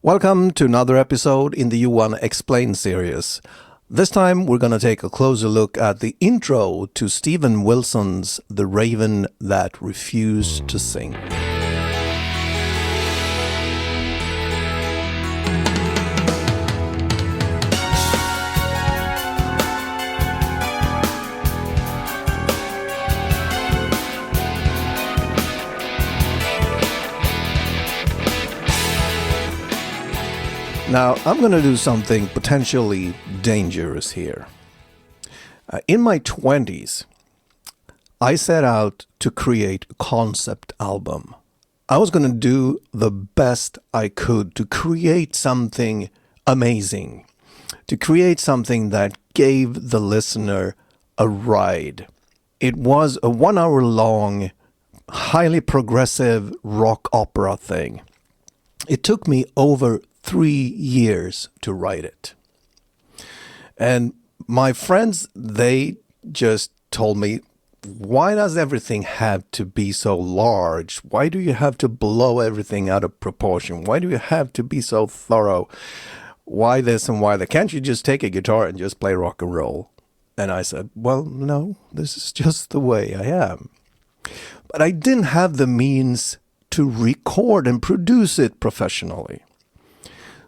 Welcome to another episode in the Johan Explains series. This time we're going to take a closer look at the intro to Steven Wilson's The Raven That Refused to Sing. Now, I'm going to do something potentially dangerous here. In my 20s, I set out to create a concept album. I was going to do the best I could to create something amazing, to create something that gave the listener a ride. It was a 1 hour long, highly progressive rock opera thing. It took me over 3 years to write it. And my friends, they just told me, why does everything have to be so large? Why do you have to blow everything out of proportion? Why do you have to be so thorough? Why this and why that? Can't you just take a guitar and just play rock and roll? And I said, well, no, this is just the way I am. But I didn't have the means to record and produce it professionally.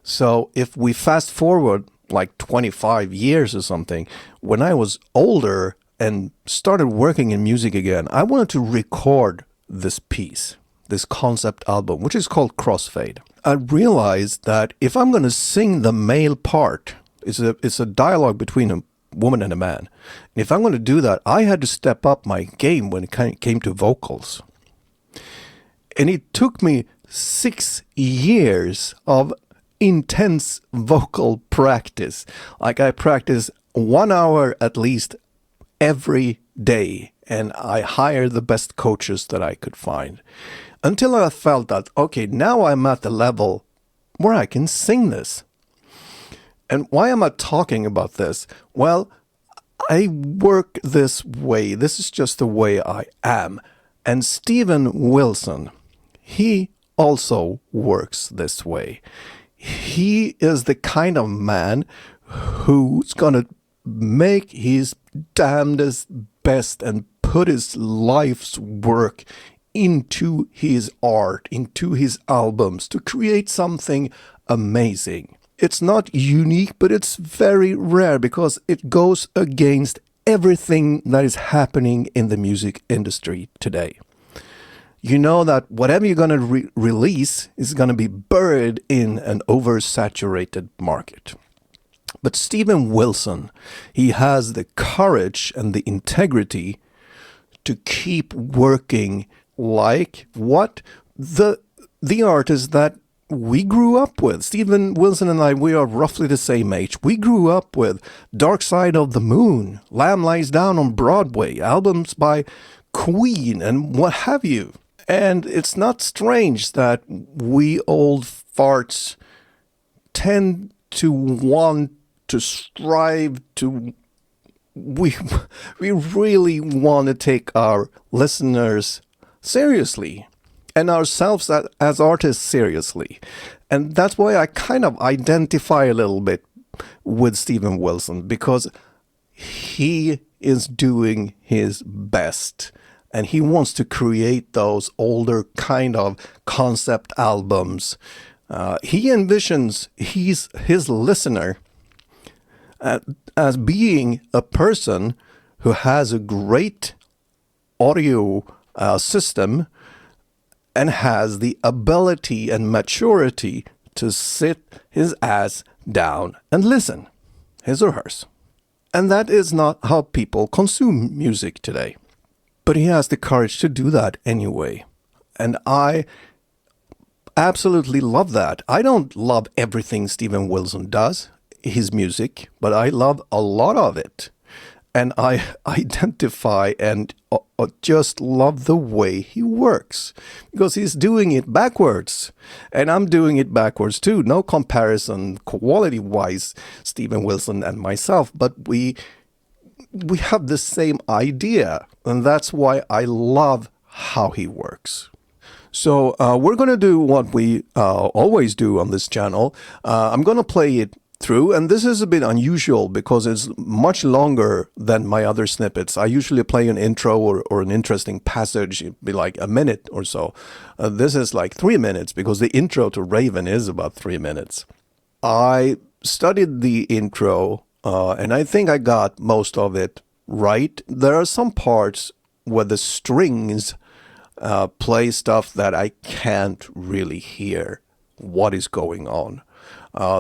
So if we fast forward like 25 years or something, when I was older and started working in music again, I wanted to record this piece, this concept album, which is called Crossfade. I realized that if I'm going to sing the male part, it's a dialogue between a woman and a man. And if I'm going to do that, I had to step up my game when it came to vocals. And it took me 6 years of intense vocal practice. Like I practice 1 hour at least every day, and I hired the best coaches that I could find until I felt that, okay, now I'm at the level where I can sing this. And why am I talking about this? Well, I work this way. This is just the way I am. And Steven Wilson, he also works this way. He is the kind of man who's going to make his damnedest best and put his life's work into his art, into his albums, to create something amazing. It's not unique, but it's very rare because it goes against everything that is happening in the music industry today. You know that whatever you're going to release is going to be buried in an oversaturated market. But Steven Wilson, he has the courage and the integrity to keep working like what the artists that we grew up with. Steven Wilson and I, we are roughly the same age. We grew up with Dark Side of the Moon, Lamb Lies Down on Broadway, albums by Queen and what have you. And it's not strange that we old farts tend to want to strive to, we really want to take our listeners seriously and ourselves as artists seriously. And that's why I kind of identify a little bit with Steven Wilson, because he is doing his best. And he wants to create those older kind of concept albums. He envisions his listener as being a person who has a great audio system and has the ability and maturity to sit his ass down and listen, his or hers. And that is not how people consume music today. But he has the courage to do that anyway. And I absolutely love that. I don't love everything Steven Wilson does, his music, but I love a lot of it. And I identify and just love the way he works. Because he's doing it backwards. And I'm doing it backwards too. No comparison quality-wise, Steven Wilson and myself. But we have the same idea. And that's why I love how he works. So we're going to do what we always do on this channel. I'm going to play it through, and this is a bit unusual because it's much longer than my other snippets. I usually play an intro or an interesting passage. It'd be like a minute or so. This is like 3 minutes because the intro to Raven is about 3 minutes. I studied the intro, and I think I got most of it right. There are some parts where the strings play stuff that I can't really hear what is going on.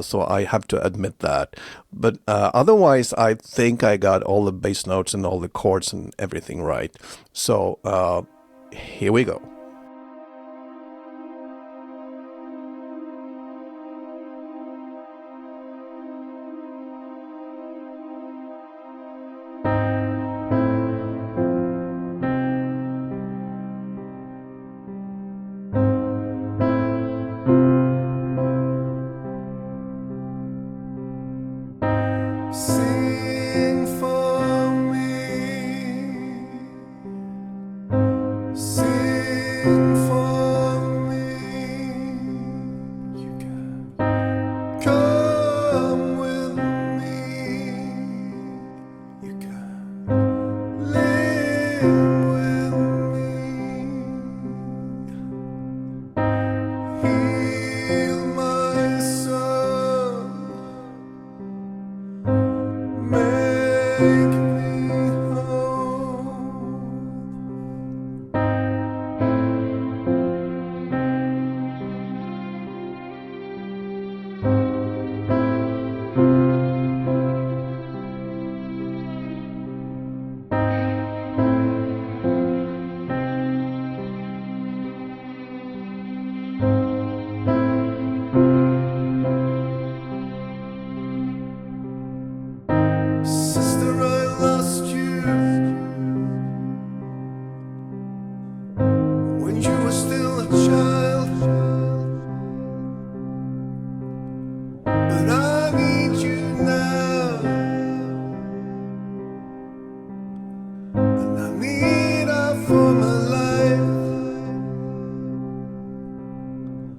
So I have to admit that. But otherwise, I think I got all the bass notes and all the chords and everything right. So here we go. Sing for me, sing for me. You can come with me. You can live with me. Heal my soul. Make me whole. Sister, I lost you when you were still a child, but I need you now, and I need her for my life.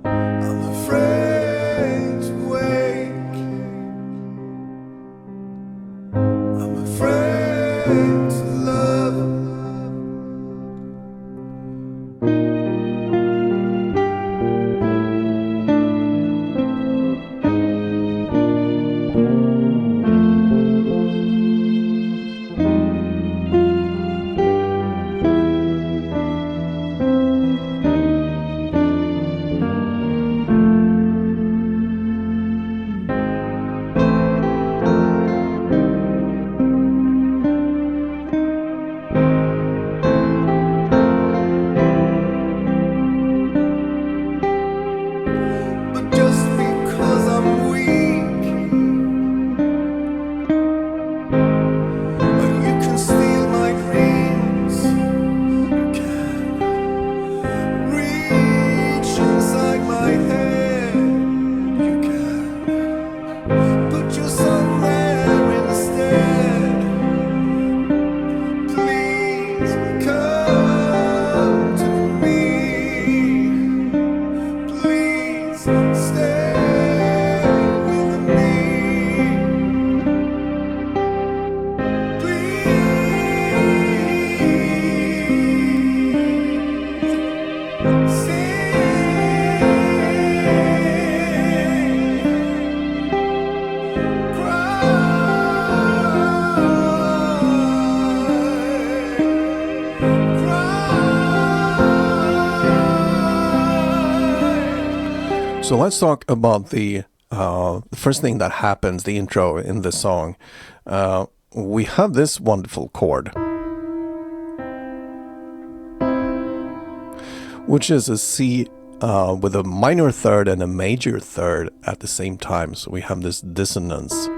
I'm afraid to wake, I'm afraid to love. But just because I'm weak, you can steal my dreams. You can reach inside my head. You can put your son there instead. Please come to me. Please stay with me. Please So let's talk about the first thing that happens, the intro in the song. We have this wonderful chord, which is a C with a minor third and a major third at the same time. So we have this dissonance.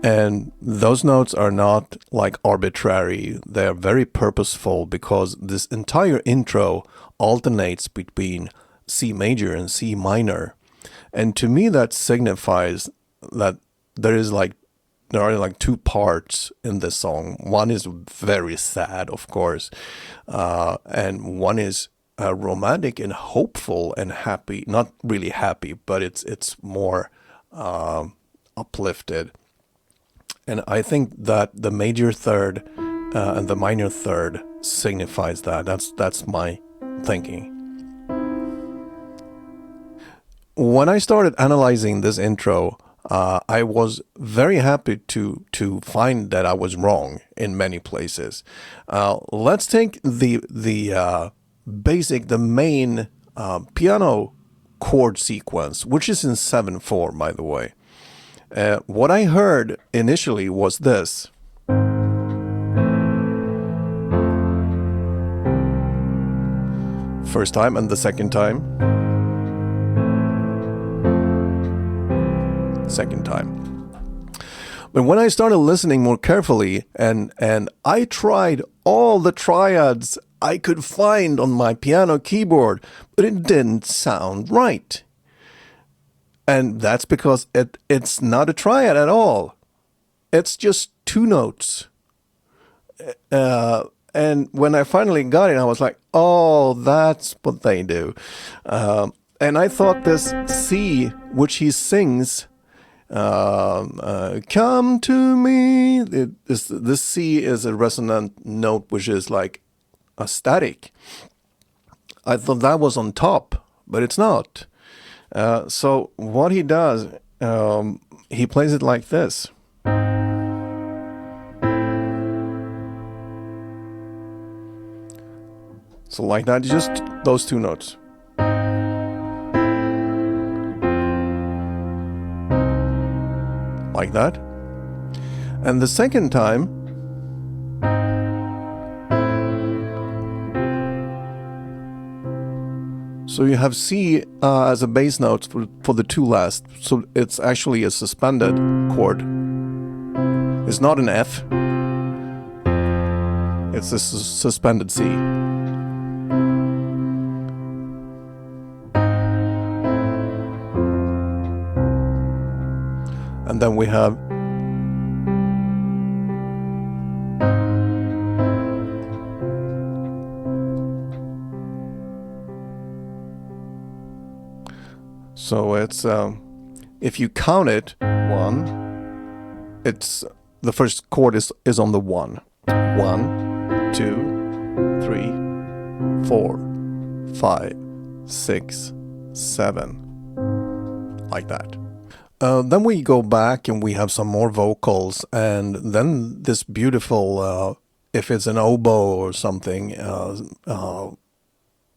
And those notes are not like arbitrary. They're very purposeful because this entire intro alternates between C major and C minor. And to me, that signifies that there is like there are like two parts in this song. One is very sad, of course, and one is romantic and hopeful and happy. Not really happy, but it's more uplifted. And I think that the major third and the minor third signifies that. That's my thinking. When I started analyzing this intro, I was very happy to find that I was wrong in many places. Let's take the main piano chord sequence, which is in 7/4, by the way. What I heard initially was this. First time, and the second time. Second time. But when I started listening more carefully and I tried all the triads I could find on my piano keyboard, but it didn't sound right. And that's because it's not a triad at all. It's just two notes. And when I finally got it, I was like, oh, that's what they do. And I thought this C, which he sings, come to me, this C is a resonant note, which is like a static. I thought that was on top, but it's not. So what he does, he plays it like this. So like that, just those two notes. Like that. And the second time, so you have C as a bass note for the two last. So it's actually a suspended chord. It's not an F. It's a suspended C. And then we have so it's if you count it, one, it's the first chord is on the one. 1, 2, 3, 4, 5, 6, 7. Like that. Then we go back and we have some more vocals, and then this beautiful, if it's an oboe or something,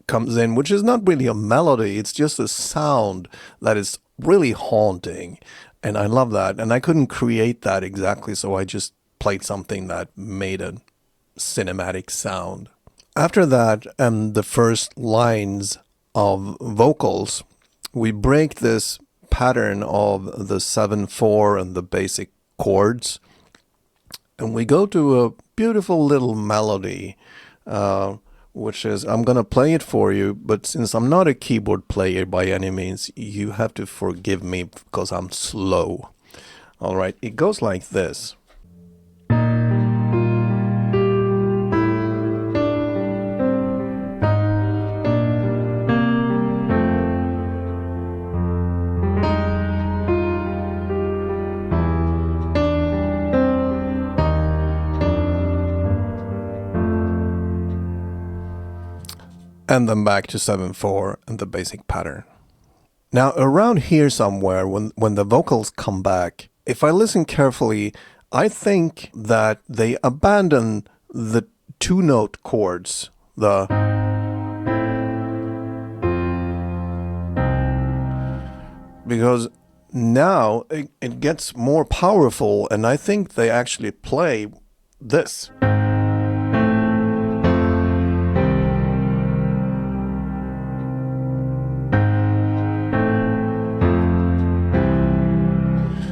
comes in, which is not really a melody, it's just a sound that is really haunting, and I love that. And I couldn't create that exactly, so I just played something that made a cinematic sound. After that, the first lines of vocals, we break this pattern of the 7/4 and the basic chords, and we go to a beautiful little melody, which is, I'm gonna play it for you, but since I'm not a keyboard player by any means, you have to forgive me because I'm slow. All right, it goes like this. And then back to 7/4 and the basic pattern. Now around here somewhere, when the vocals come back, if I listen carefully, I think that they abandon the two note chords, because now it gets more powerful, and I think they actually play this.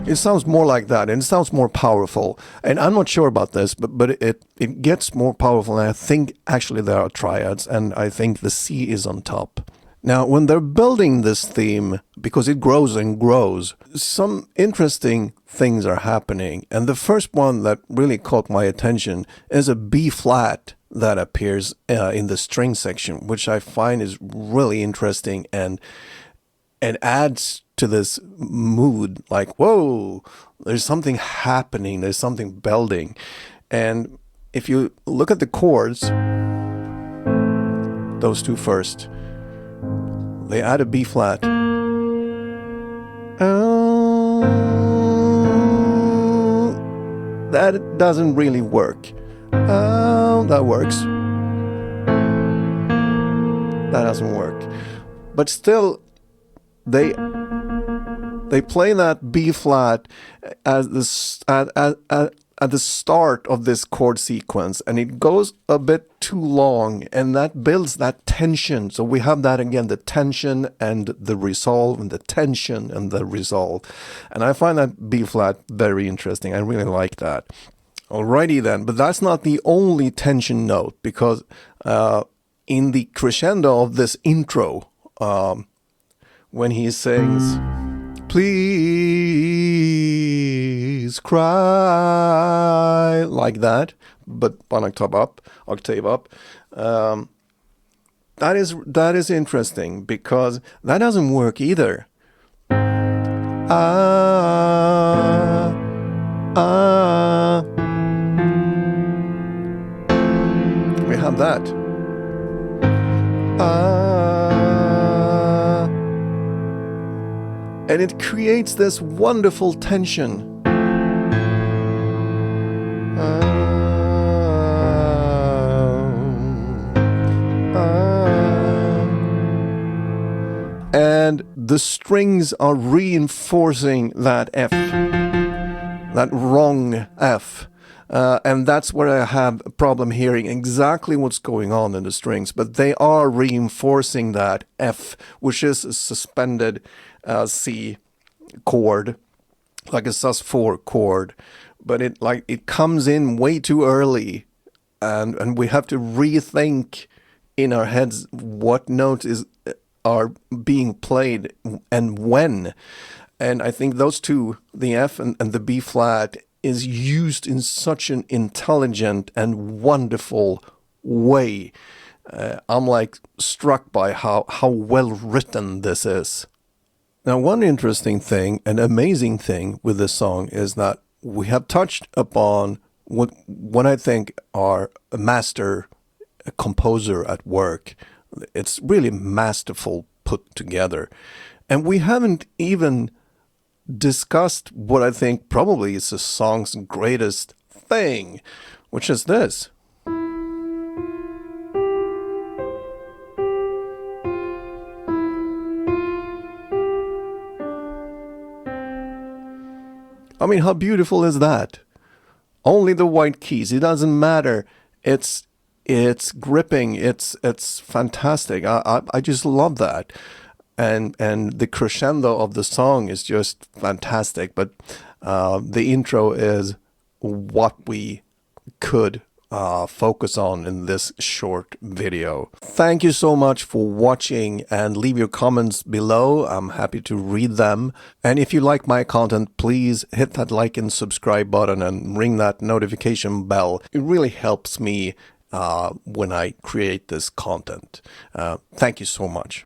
It sounds more like that, and it sounds more powerful. And I'm not sure about this, but it gets more powerful, and I think actually there are triads, and I think the C is on top. Now, when they're building this theme, because it grows and grows, some interesting things are happening. And the first one that really caught my attention is a B flat that appears in the string section, which I find is really interesting and adds to this mood, like, whoa, there's something happening, there's something building. And if you look at the chords, those two first, they add a B flat. That doesn't really work. That works. That doesn't work. But still, they play that B flat at the start of this chord sequence, and it goes a bit too long, and that builds that tension. So we have that again, the tension and the resolve, and the tension and the resolve. And I find that B flat very interesting. I really like that. Alrighty then, but that's not the only tension note, because in the crescendo of this intro, when he sings, please cry, like that, but one octave up, that is interesting, because that doesn't work either. We have that. And it creates this wonderful tension. And the strings are reinforcing that F, that wrong F. And that's where I have a problem hearing exactly what's going on in the strings. But they are reinforcing that F, which is a suspended C chord, like a sus4 chord. But it comes in way too early. And we have to rethink in our heads what notes are being played and when. And I think those two, the F and the B flat, is used in such an intelligent and wonderful way. I'm like struck by how well written this is. Now, one interesting thing, an amazing thing with this song is that we have touched upon what I think are a master composer at work. It's really masterful put together. And we haven't even discussed what I think probably is the song's greatest thing, which is this. I mean, how beautiful is that? Only the white keys. It doesn't matter. It's gripping. It's fantastic. I just love that. And the crescendo of the song is just fantastic. But the intro is what we could focus on in this short video. Thank you so much for watching, and leave your comments below. I'm happy to read them. And if you like my content, please hit that like and subscribe button and ring that notification bell. It really helps me when I create this content. Thank you so much.